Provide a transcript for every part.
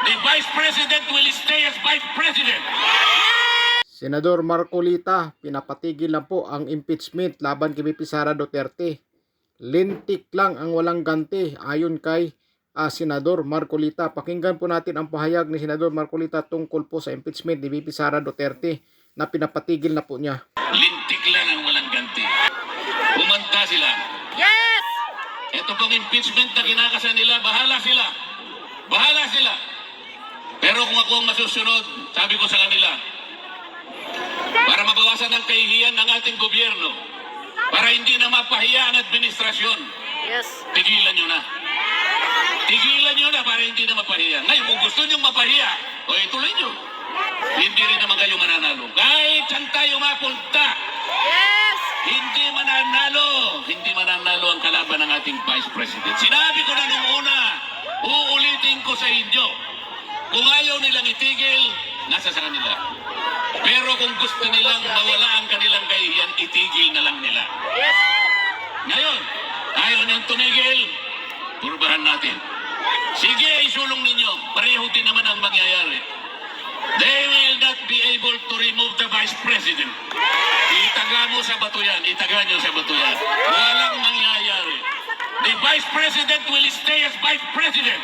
The Vice President will stay as Vice President. Senador Marcolita, pinapatigil lang po ang impeachment laban kay VP Sara Duterte. Lintik lang ang walang ganti ayon kay Senador Marcolita. Pakinggan po natin ang pahayag ni Senador Marcolita tungkol po sa impeachment ni VP Sara Duterte na pinapatigil na po niya. Lintik lang ang walang ganti. Kumanta sila. Yes! Ito pong impeachment na kinakasan nila, bahala sila. Bahala sila. Pero kung ako ang masusunod, sabi ko sa kanila, para mabawasan ang kahihiyan ng ating gobyerno, para hindi na mapahiya ang administrasyon, Yes. tigilan nyo na. Tigilan nyo na para hindi na mapahiya. Ngayon, kung gusto nyo mapahiya, o ituloy nyo. Hindi rin naman kayo mananalo. Kahit saan tayo mapunta, Yes! hindi mananalo ang kalaban ng ating Vice President. Sinabi ko na nung una, uulitin ko sa inyo, kung ayaw nilang itigil, nasa sa kanila. Pero kung gusto nilang mawala ang kanilang kahihiyan, itigil na lang nila. Yes! Ngayon, ayaw niyang tumigil, purbahan natin. Sige, isulong ninyo. Pareho din naman ang mangyayari. They will not be able to remove the Vice President. Itaga mo sa bato yan. Itaga nyo sa bato yan. Walang mangyayari. The Vice President will stay as Vice President.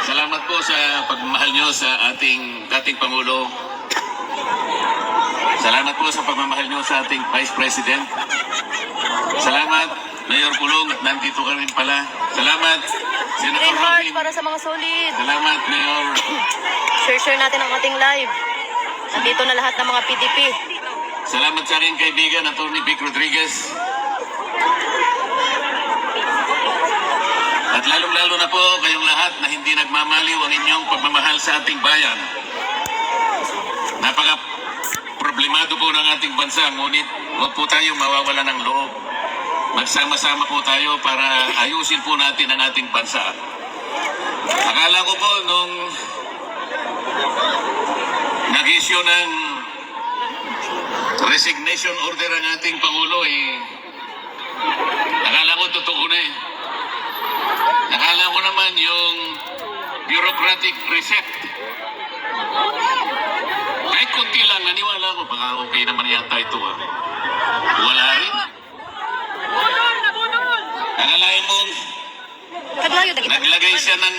Salamat po sa pagmamahal nyo sa ating dating Pangulo. Salamat po sa pagmamahal nyo sa ating Vice President. Salamat, Mayor Pulong, at nandito ka rin pala. Salamat, Senator Green heart Robin. para sa mga solid. Salamat, Mayor. Share natin ang ating live. Nandito na lahat ng mga PDP. Salamat sa aking kaibigan, Atty. Vic Rodriguez. At lalong-lalo na po kayong lahat na hindi nagmamaliw ang inyong pagmamahal sa ating bayan. Napaka-problemado po ng ating bansa, ngunit huwag po tayo mawawala ng loob. Magsama-sama po tayo para ayusin po natin ang ating bansa. Akala ko po nung nag-issue ng resignation order ang ating Pangulo, akala ko totoo na eh. Nakala ko naman yung bureaucratic reset. Kahit kunti lang, naniwala ko, baka okay naman yata ito. Wala rin. Akalain mo, Kaglayo, dagit. naglagay siya ng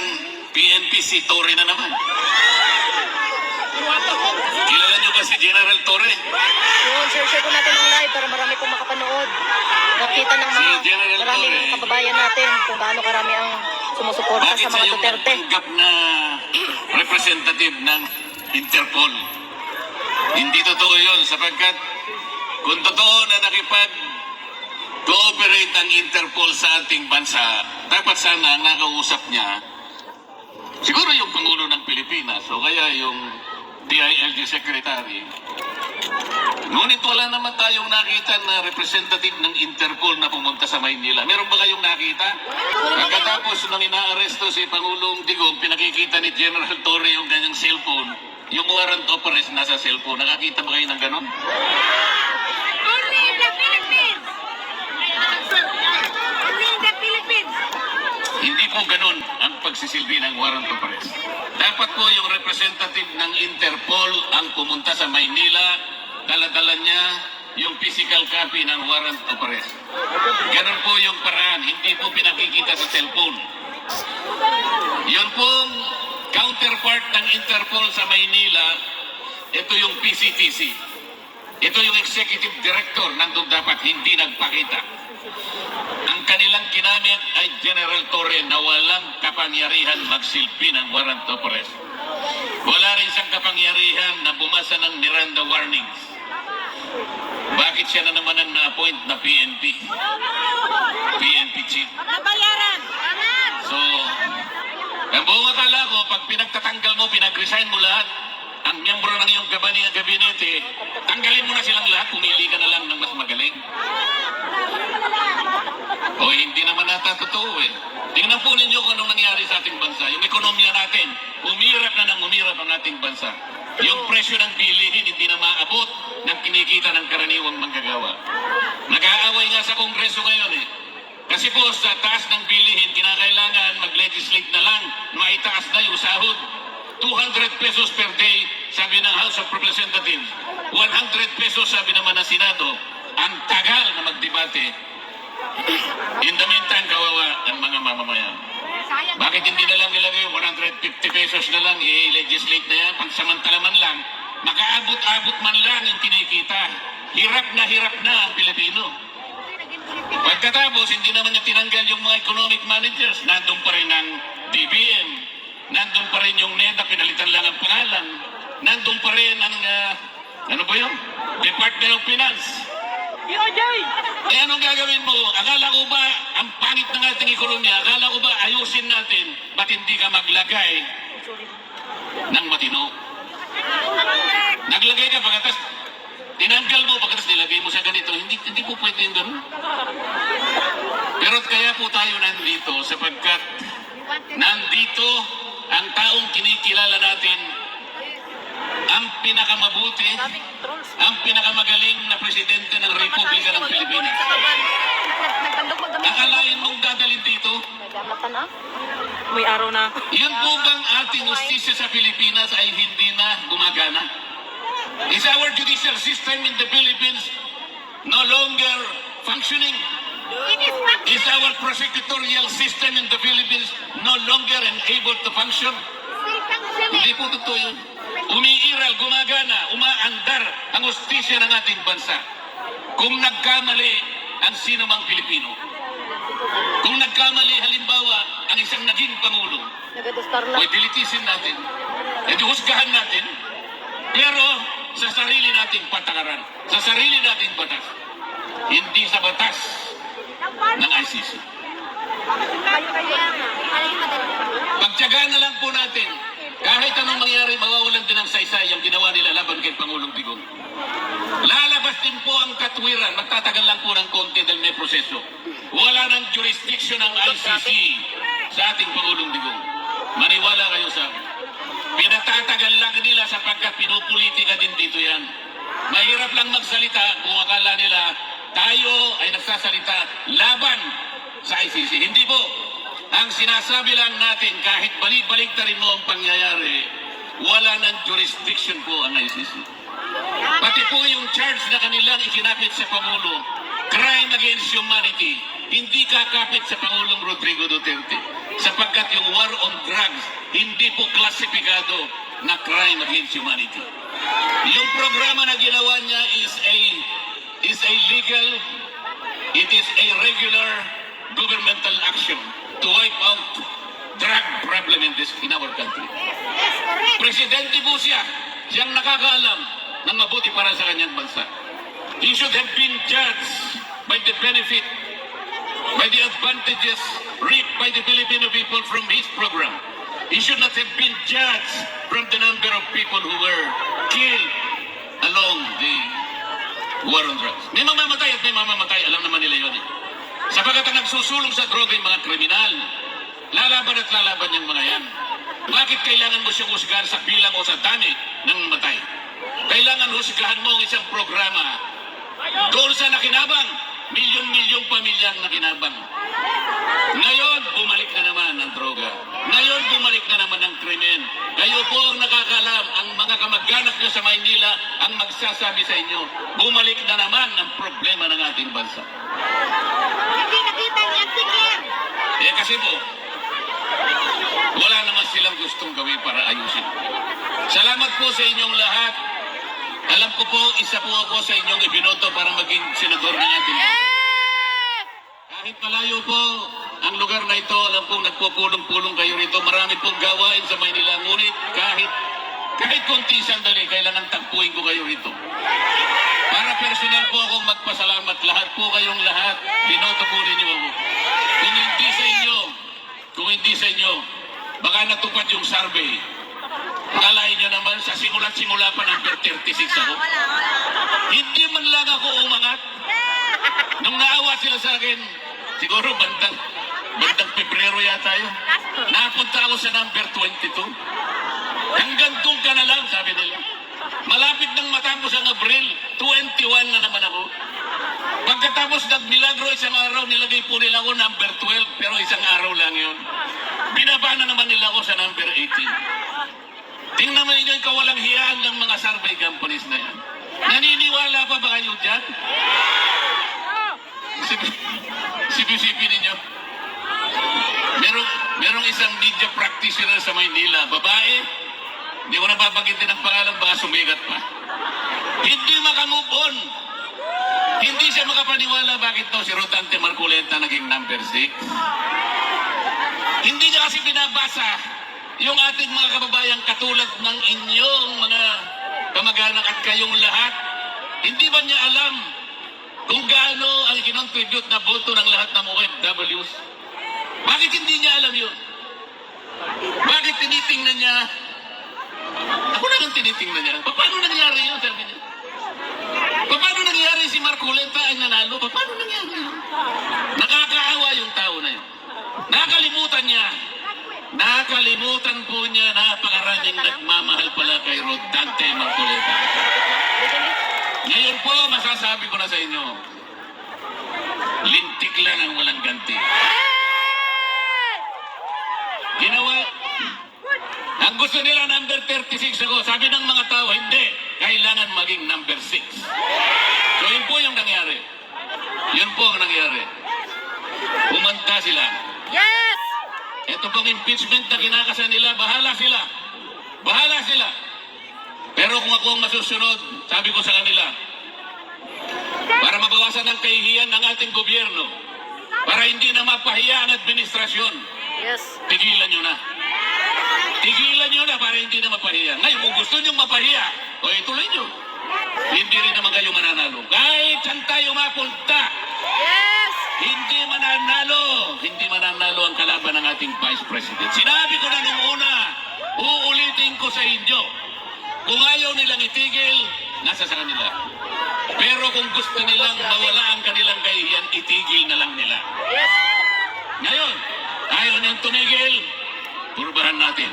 PNP si Torre na naman. Kilala niyo ba si General Torre? Yun, share ko natin ang live para marami pong makapanood. Nakita ng Si mga General maraming Torre. kababayan natin kung gaano karami ang sumusuporta Bakit sa siya mga yung Duterte. tanggap na representative ng Interpol? Hindi totoo yun sapagkat kung totoo na nakipag-cooperate ang Interpol sa ating bansa, dapat sana ang nakausap niya siguro yung Pangulo ng Pilipinas o kaya yung DILG Secretary. Ngunit wala naman tayong nakita na representative ng Interpol na pumunta sa Maynila. Meron ba kayong nakita? Pagkatapos nang inaaresto si Pangulong Digong, pinakikita ni General Torre yung kanyang cellphone. Yung warrant of arrest nasa cellphone. Nakakita ba kayo ng ganon? Only in the Philippines! Only in the Philippines! Hindi po ganon ang pagsisilbi ng warrant of arrest. Dapat po yung representative ng Interpol ang pumunta sa Maynila, dala-dala niya yung physical copy ng warrant of arrest. Ganon po yung paraan, hindi po pinakikita sa cellphone. Yun pong counterpart ng Interpol sa Maynila, ito yung PCTC. Ito yung executive director, nandun dapat hindi nagpakita. Ang kanilang kinamit ay General Torre na walang kapangyarihan magsilbi ng warrant of arrest. Wala rin siyang kapangyarihan na bumasa ng Miranda warnings. Bakit siya na naman ang na-appoint na PNP? PNP chief. Nabayaran! So, ang buong akala ko, pag pinagtatanggal mo, pinag-resign mo lahat, ang miyembro ng iyong gabinete, tanggalin mo na silang lahat, pumili ka na lang ng mas magaling. O hindi naman nata totoo eh. Tingnan po ninyo kung anong nangyari sa ating bansa. Yung ekonomiya natin, umirap na nang umirap ang ating bansa. Yung presyo ng bilihin hindi na maabot ng kinikita ng karaniwang manggagawa. Nag-aaway nga sa Kongreso ngayon eh. Kasi po sa taas ng bilihin, kinakailangan mag-legislate na lang, maitaas na yung sahod. 200 pesos per day, sabi ng House of Representatives. 100 pesos, sabi naman ng Senado. Ang tagal na magdebate. In the meantime, kawawa ang mga mamamayan. Bakit hindi na lang nilagay 150 pesos na lang, i-legislate na yan, pansamantala man lang, makaabot-abot man lang yung kinikita. Hirap na ang Pilipino. Pagkatapos, hindi naman niya tinanggal yung mga economic managers. Nandun pa rin ang DBM. Nandun pa rin yung NEDA, pinalitan lang ang pangalan. Nandun pa rin ang, ano ba yun? Department of Finance. Eh anong gagawin mo? Akala ko ba, ang pangit ng ating ekonomiya, akala ko ba ayusin natin, ba't hindi ka maglagay ng matino? Naglagay ka, pagkatas, tinanggal mo, pagkatas nilagay mo sa ganito, hindi po pwede yung gano'n. Pero kaya po tayo nandito, sapagkat nandito ang taong kinikilala natin, ang pinakamabuti, ang pinakamagaling na presidente ng Republika ng Pilipinas. Akalain mong dadalhin dito? May araw na. Yun po bang ating justisya sa Pilipinas ay hindi na gumagana? Is our judicial system in the Philippines no longer functioning? Is our prosecutorial system in the Philippines no longer able to function? Hindi po totoo yun. Umiiral, gumagana, umaandar ang justisya ng ating bansa. Kung nagkamali ang sino mang Pilipino, kung nagkamali halimbawa ang isang naging Pangulo, pwede litisin natin, pwede husgahan natin, pero sa sarili nating patakaran, sa sarili nating batas, hindi sa batas ng ICC. Pagtiyagaan na lang po natin, kahit anong mangyari, mawawalan din ng saysay ang ginawa nila laban kay Pangulong Digong. Lalabas din po ang katwiran, magtatagal lang po ng konti dahil may proseso. Wala ng jurisdiction ng ICC sa ating Pangulong Digong. Maniwala kayo sa akin. Pinatatagal lang nila sapagkat pinupolitika din dito yan. Mahirap lang magsalita kung akala nila tayo ay nagsasalita laban sa ICC. Hindi po. Ang sinasabi lang natin, kahit balik-balik na rin mo ang pangyayari, wala ng jurisdiction po ang ICC. Pati po yung charge na kanilang ikinapit sa Pangulo, crime against humanity, hindi kakapit sa Pangulong Rodrigo Duterte. Sapagkat yung war on drugs, hindi po klasipikado na crime against humanity. Yung programa na ginawa niya is a legal, it is a regular governmental action to wipe out drug problem in our country. Presidente po siya, siyang nakakaalam ng mabuti para sa kanyang bansa. He should have been judged by the benefit, by the advantages reaped by the Filipino people from his program. He should not have been judged from the number of people who were killed along the war on drugs. May mamamatay at may mamamatay, alam naman nila yun eh. Sapagat ang nagsusulong sa droga yung mga kriminal, lalaban at lalaban yung mga yan. Bakit kailangan mo siyang husgahan sa bilang o sa dami ng matay? Kailangan husgahan mo ang isang programa doon sa nakinabang, milyon-milyong pamilyang nakinabang. Ngayon, bumalik na naman ang droga. Ngayon, bumalik na naman ang krimen. Kayo po ang nakakalam, ang mga kamag-anak nyo sa Maynila ang magsasabi sa inyo, bumalik na naman ang problema ng ating bansa. Hindi nakita niya si Claire. Eh kasi po, wala naman silang gustong gawin para ayusin. Salamat po sa inyong lahat. Alam ko po, isa po ako sa inyong ibinoto para maging senador ng ating. Kahit malayo po ang lugar na ito, alam kong nagpupulong-pulong kayo rito. Marami pong gawain sa Maynila. Ngunit kahit konti sandali, kailangan tagpuin ko kayo rito. Para personal po akong magpasalamat. Lahat po kayong lahat, binoto po ninyo ako. Kung hindi sa inyo, baka natupad yung survey. Akalain nyo naman, sa simula pa number 36 ako. Hindi man lang ako umangat. Nung naawa sila sa akin, siguro bandang Pebrero yata yun. Napunta ako sa number 22. Hanggang doon ka na lang, sabi nila. 21 na naman ako. Pagkatapos nagmilagro isang araw, nilagay po nila ako number 12, pero isang araw lang yun. Binaba na naman nila ako sa number 18. Tingnan mo ninyo yung kawalang hiyaan ng mga survey companies na yan. Naniniwala pa ba kayo dyan? Sipi-sipi ninyo. Merong isang media practitioner sa Maynila, babae, hindi ko nababagitin ang pangalan, baka sumigat pa. Hindi makamove on. Hindi siya makapaniwala bakit to si Rodante Marcoleta naging number 6. Hindi niya kasi binabasa yung ating mga kababayang katulad ng inyong mga kamag-anak at kayong lahat. Hindi ba niya alam kung gaano ang kinontribute na boto ng lahat ng OFWs? Bakit hindi niya alam yun? Bakit tinitingnan niya? Ako na lang tinitingnan niya. Paano nangyari yun? Sabi niya. Paano nangyari si Marcoleta ay nanalo? Paano nangyari yun? Nakakaawa yung tao na yun. Nakalimutan niya. Nakalimutan po niya na napakaraming nagmamahal pala kay Rodante Marcoleta. Ngayon po, masasabi ko na sa inyo, lintik lang ang walang ganti. Ginawa, ang gusto nila number 36 ako. Sabi ng mga tao, hindi. Kailangan maging number 6. So yun po yung nangyari. Yun po ang nangyari. Umanta sila. Yes! Ito pong impeachment na kinakasa nila, bahala sila. Bahala sila. Pero kung ako ang masusunod, sabi ko sa kanila, para mabawasan ang kahihiyan ng ating gobyerno, para hindi na mapahiya ang administrasyon, Yes. tigilan nyo na. Tigilan nyo na para hindi na mapahiya. Ngayon, kung gusto nyo mapahiya, o ituloy nyo. Hindi rin naman kayo mananalo. Kahit saan tayo mapunta, Yes! hindi mananalo. Hindi mananalo ang kalaban ng ating Vice President. Sinabi ko na nung una, uulitin ko sa inyo. Kung ayaw nilang itigil, nasa sa kanila. Pero kung gusto nilang mawala ang kanilang kahihiyan, itigil na lang nila. Yes! Ngayon, ayaw niyang tumigil, purbahan natin.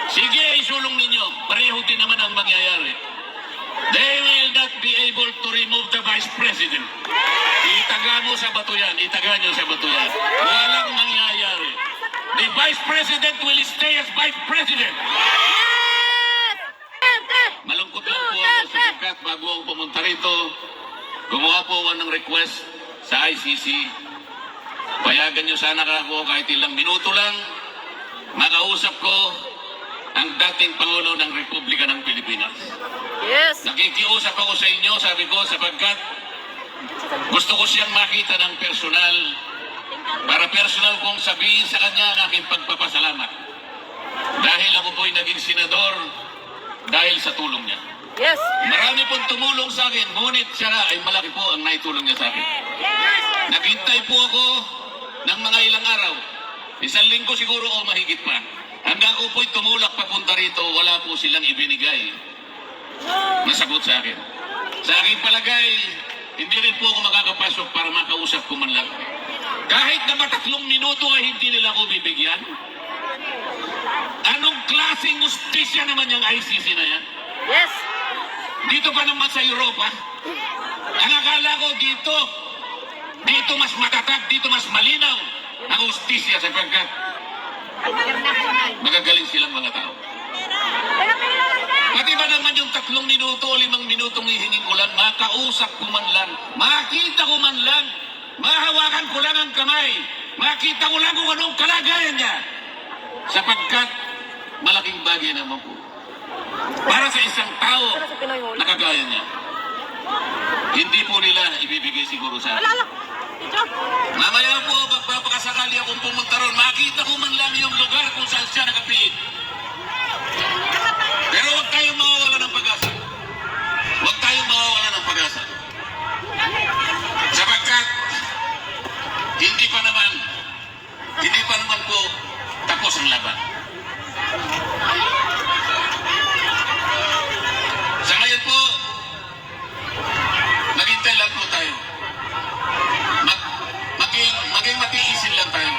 Sige, isulong ninyo. Pareho din naman ang mangyayari. They will not be able to remove the Vice President. Itaga mo sa bato yan. Itaga nyo sa bato yan. Walang mangyayari. The Vice President will stay as Vice President. Malungkot lang po ako sapagkat bago ako pumunta rito, gumawa po ako ng request sa ICC. Payagan nyo sana ako kahit ilang minuto lang, makausap ko ang dating Pangulo ng Republika ng Pilipinas. Yes! Nakikiusap ako sa inyo, sabi ko, sapagkat gusto ko siyang makita ng personal para personal kong sabihin sa kanya ang aking pagpapasalamat. Dahil ako po'y naging senador dahil sa tulong niya. Yes! Marami pong tumulong sa akin, ngunit siya ay malaki po ang naitulong niya sa akin. Naghintay po ako ng mga ilang araw. Isang linggo siguro o mahigit pa. Hanggang ako po'y tumulak papunta rito, wala po silang ibinigay na sagot sa akin. Sa aking palagay, hindi rin po ako makakapasok para makausap ko man lang. Kahit na 3 minuto ay hindi nila ako bibigyan. Anong klaseng justisya naman yung ICC na yan? Yes! Dito pa naman sa Europa. Ang akala ko dito mas matatag, dito mas malinaw ang justisya sapagkat magagaling silang mga tao. Pati ba naman yung 3 minuto o 5 minutong hihingin ko lang, makausap ko man lang, makita ko man lang, mahawakan ko lang ang kamay, makita ko lang kung anong kalagayan niya. Sapagkat malaking bagay naman po. Para sa isang tao na kagaya niya. Hindi po nila ibibigay siguro sa akin. Mamaya po, magpapakasakali akong pumunta ron, makita ko man lang yung lugar kung saan siya nakapiit. Pero huwag tayong mawawala ng pag-asa. Huwag tayong mawawala ng pag-asa. Sapagkat, hindi pa naman po tapos ang laban. Sa ngayon po, maghintay lang po tayo. Maging matiisin lang tayo.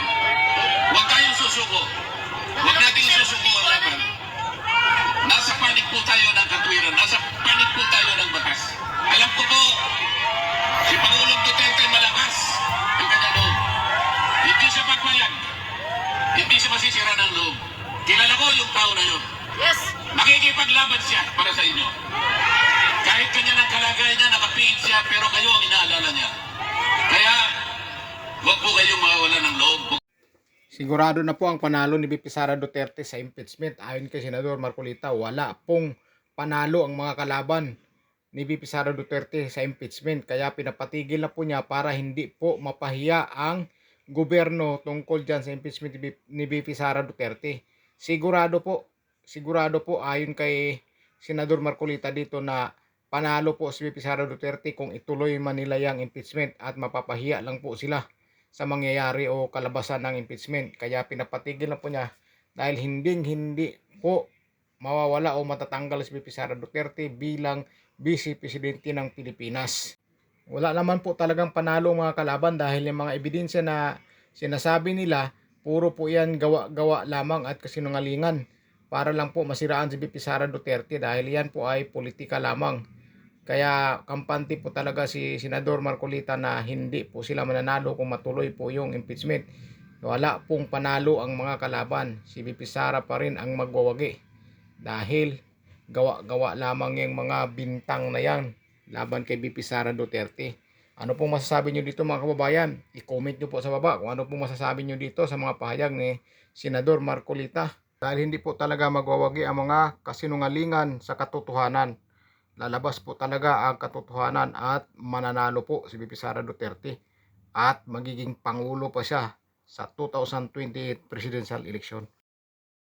Huwag tayong susuko. Huwag natin isusuko ang laban. Nakipaglaban siya para sa inyo. Kahit kanya ng kalagayan niya, nakapiit siya, pero kayo ang inaalala niya. Kaya, huwag po kayong mawawala ng loob. Sigurado na po ang panalo ni VP Sara Duterte sa impeachment. Ayon kay Senador Marcolita, wala pong panalo ang mga kalaban ni VP Sara Duterte sa impeachment. Kaya pinapatigil na po niya para hindi po mapahiya ang gobyerno tungkol dyan sa impeachment ni VP Sara Duterte. Sigurado po ayon kay Senador Marcolita dito na panalo po si VP Sara Duterte kung ituloy man nila yung impeachment at mapapahiya lang po sila sa mangyayari o kalabasan ng impeachment. Kaya pinapatigil na po niya dahil hindi po mawawala o matatanggal si VP Sara Duterte bilang Vice Presidente ng Pilipinas. Wala naman po talagang panalo mga kalaban dahil yung mga ebidensya na sinasabi nila, puro po yan gawa-gawa lamang at kasinungalingan para lang po masiraan si VP Sara Duterte dahil yan po ay politika lamang. Kaya kampante po talaga si Senador Marcolita na hindi po sila mananalo kung matuloy po yung impeachment. Wala pong panalo ang mga kalaban. Si VP Sara pa rin ang magwawagi dahil gawa-gawa lamang yung mga bintang na yan laban kay VP Sara Duterte. Ano pong masasabi nyo dito mga kababayan? I-comment nyo po sa baba kung ano pong masasabi nyo dito sa mga pahayag ni Senador Marcolita. Dahil hindi po talaga magwawagi ang mga kasinungalingan sa katotohanan. Lalabas po talaga ang katotohanan at mananalo po si VP Sara Duterte at magiging pangulo pa siya sa 2028 presidential election.